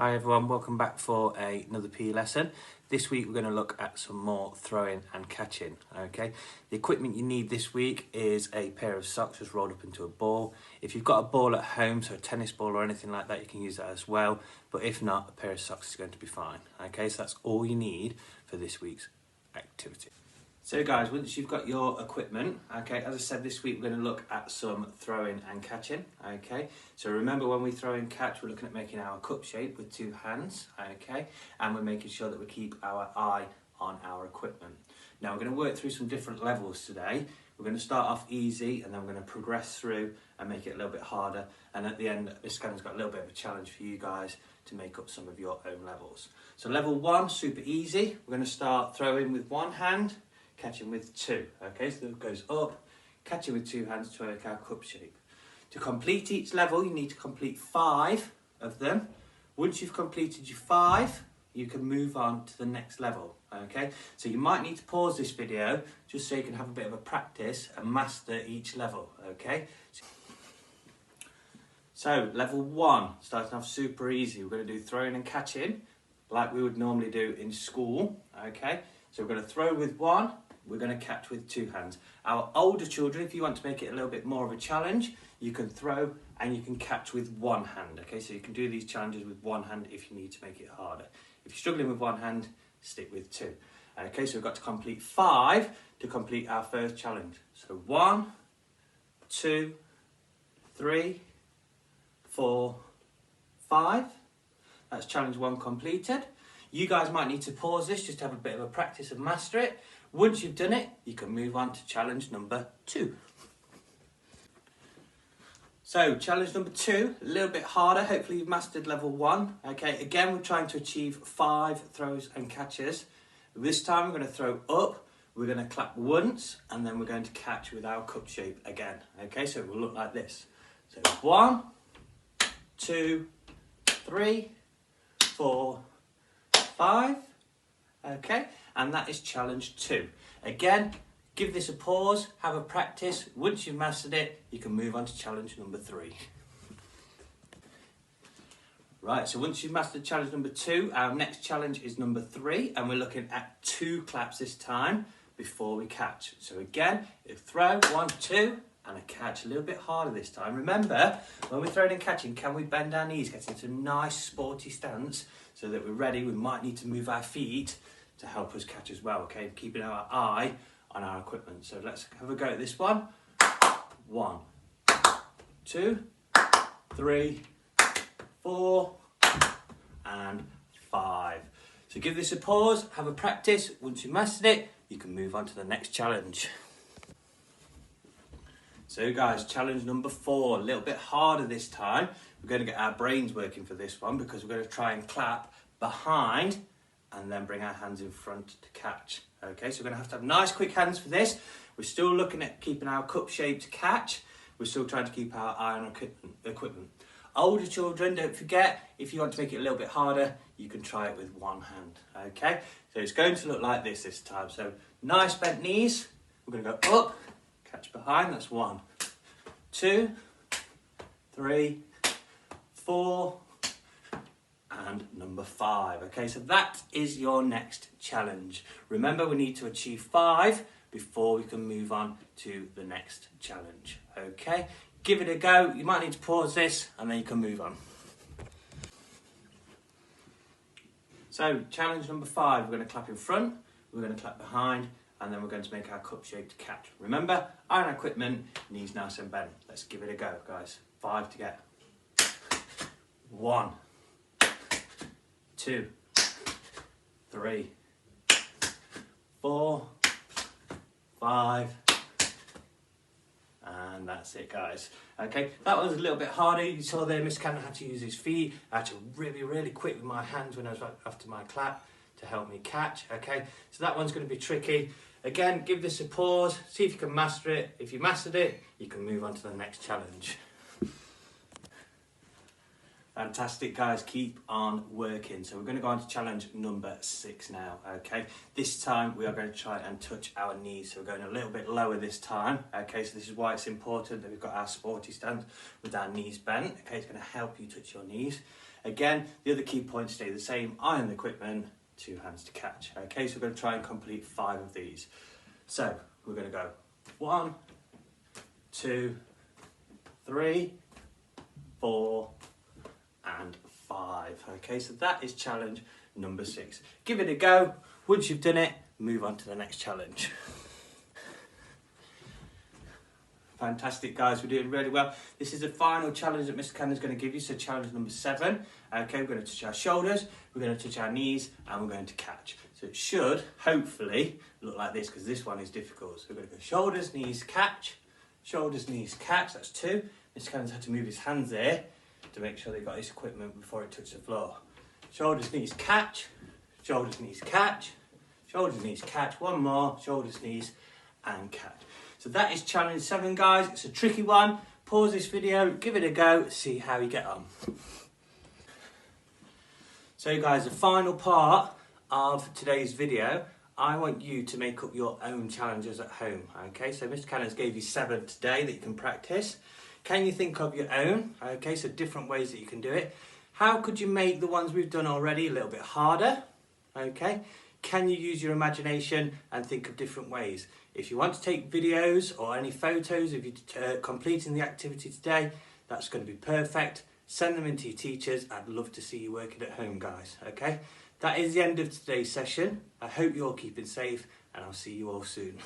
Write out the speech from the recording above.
Hi everyone, welcome back for another PE lesson. This week we're going to look at some more throwing and catching. Okay, the equipment you need this week is a pair of socks just rolled up into a ball. If you've got a ball at home, so a tennis ball or anything like that, you can use that as well. But if not, a pair of socks is going to be fine. Okay, so that's all you need for this week's activity. So guys, once you've got your equipment, okay, as I said, this week we're going to look at some throwing and catching, okay. So remember, when we throw and catch, we're looking at making our cup shape with two hands, okay, and we're making sure that we keep our eye on our equipment. Now we're going to work through some different levels today. We're going to start off easy and then we're going to progress through and make it a little bit harder, and at the end this kind of got a little bit of a challenge for you guys to make up some of your own levels. So level 1, super easy. We're going to start throwing with one hand, catching with two. Okay, so it goes up, catching with two hands to make our cup shape. To complete each level, you need to complete 5 of them. Once you've completed your 5, you can move on to the next level. Okay, so you might need to pause this video just so you can have a bit of a practice and master each level. Okay, so level 1, starting off super easy. We're going to do throwing and catching like we would normally do in school. Okay, so we're going to throw with one, we're going to catch with two hands. Our older children, if you want to make it a little bit more of a challenge, you can throw and you can catch with one hand. Okay, so you can do these challenges with one hand if you need to make it harder. If you're struggling with one hand, stick with two. Okay, so we've got to complete 5 to complete our first challenge. So 1, 2, 3, 4, 5. That's challenge 1 completed. You guys might need to pause this just to have a bit of a practice and master it. Once you've done it, you can move on to challenge number 2. So challenge number 2, a little bit harder. Hopefully you've mastered level 1. Okay, again, we're trying to achieve 5 throws and catches. This time we're going to throw up, we're going to clap once, and then we're going to catch with our cup shape again. Okay, so it will look like this. So 1, 2, 3, 4, 5. Okay, and that is challenge 2. Again, give this a pause, have a practice. Once you've mastered it, you can move on to challenge number 3. Right, so once you've mastered challenge number 2, our next challenge is number 3, and we're looking at 2 claps this time before we catch. So again, you throw 1, 2, and a catch a little bit harder this time. Remember, when we're throwing and catching, can we bend our knees, get into a nice sporty stance so that we're ready? We might need to move our feet to help us catch as well, okay? Keeping our eye on our equipment. So let's have a go at this one. 1, 2, 3, 4, and 5. So give this a pause, have a practice. Once you've mastered it, you can move on to the next challenge. So guys, challenge number 4, a little bit harder this time. We're going to get our brains working for this one because we're going to try and clap behind and then bring our hands in front to catch. Okay, so we're going to have nice quick hands for this. We're still looking at keeping our cup shaped catch. We're still trying to keep our eye on equipment. Older children, don't forget, if you want to make it a little bit harder, you can try it with one hand. Okay, so it's going to look like this time. So nice bent knees. We're going to go up, catch behind. That's 1, 2, 3, 4, and number 5. Okay, so that is your next challenge. Remember, we need to achieve 5 before we can move on to the next challenge. Okay, give it a go. You might need to pause this and then you can move on. So challenge number 5, we're going to clap in front, we're going to clap behind, and then we're going to make our cup shaped catch. Remember, iron equipment, knees nice and bent. Let's give it a go, guys. 5 to get. 1, 2, 3, 4, 5, and that's it, guys. Okay, that was a little bit harder. You saw there Mr. Cannon had to use his feet. I had to really quick with my hands when I was after my clap to help me catch. Okay, so that one's going to be tricky. Again, give this a pause, see if you can master it. If you mastered it, you can move on to the next challenge. Fantastic, guys, keep on working. So we're going to go on to challenge number 6 now, okay? This time we are going to try and touch our knees. So we're going a little bit lower this time, okay? So this is why it's important that we've got our sporty stance with our knees bent, okay? It's going to help you touch your knees. Again, the other key points stay the same. Eye on the equipment, 2 hands to catch. Okay, so we're going to try and complete 5 of these. So we're going to go 1, 2, 3, 4, and 5. Okay, so that is challenge number 6. Give it a go. Once you've done it, move on to the next challenge. Fantastic, guys, we're doing really well. This is the final challenge that Mr Cannon's going to give you, so challenge number 7. Okay, we're going to touch our shoulders, we're going to touch our knees, and we're going to catch. So it should, hopefully, look like this, because this one is difficult. So we're going to go shoulders, knees, catch, shoulders, knees, catch, that's 2. Mr Cannon's had to move his hands there to make sure they've got his equipment before it touches the floor. Shoulders, knees, catch, shoulders, knees, catch, shoulders, knees, catch, one more, shoulders, knees, and catch. So that is challenge 7, guys. It's a tricky one. Pause this video, give it a go, see how you get on. So guys, the final part of today's video, I want you to make up your own challenges at home. Okay, so Mr Cannons gave you 7 today that you can practice. Can you think of your own? Okay, so different ways that you can do it. How could you make the ones we've done already a little bit harder? Okay, can you use your imagination and think of different ways? If you want to take videos or any photos of you completing the activity today, that's going to be perfect. Send them in to your teachers. I'd love to see you working at home, guys. Okay, that is the end of today's session. I hope you're all keeping safe, and I'll see you all soon.